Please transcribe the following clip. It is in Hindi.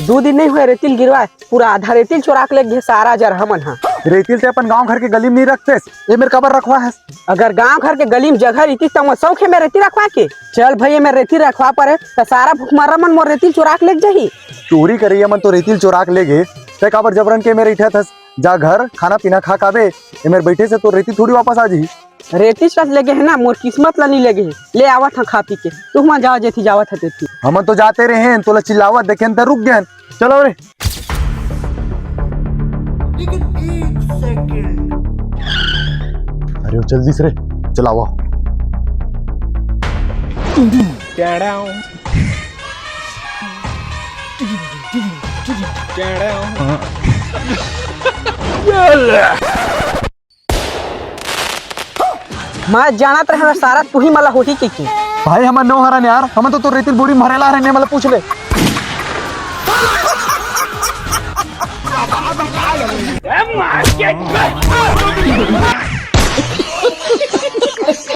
दो दिन नहीं हुए रेतिल गिरवा पूरा आधा रेतिल चुरा के ले गए सारा जर हमन हा। रेतिल ते अपन गांव घर के गली में नहीं रखते, ये मेरे कबर रखवा है। अगर गांव घर के गली में जगह रहती तो शौक है मैं रेती रखवा के। चल भैया मैं रेती रखवा पड़े तो सारा भूखमरा मन मोर रेतिल चुरा के ले जाही। चोरी करिए मन तो रेतिल चुरा के ले गए ते काबर जबरन के मेरे इठा थस जा घर खाना पीना खा काबे ये मेरे बैठे से तो रेती थोड़ी वापस आ जी। रेती साथ लगे है ना मोर किस्मत ला नहीं लगे है ले आवत हा खा पी के तू वहाँ जाओ जेथी जावत है तेथी। हम तो जाते रहे हैं तो चिल्लावत देखे तो रुक गए। चलो रे अरे जल्दी से रे चलावा। मैं जानत रहे सारा तू ही मला होही के की। भाई हमार नो हरन यार, हम तो रेतिल बोरी भरेला रहने मतलब पूछ ले।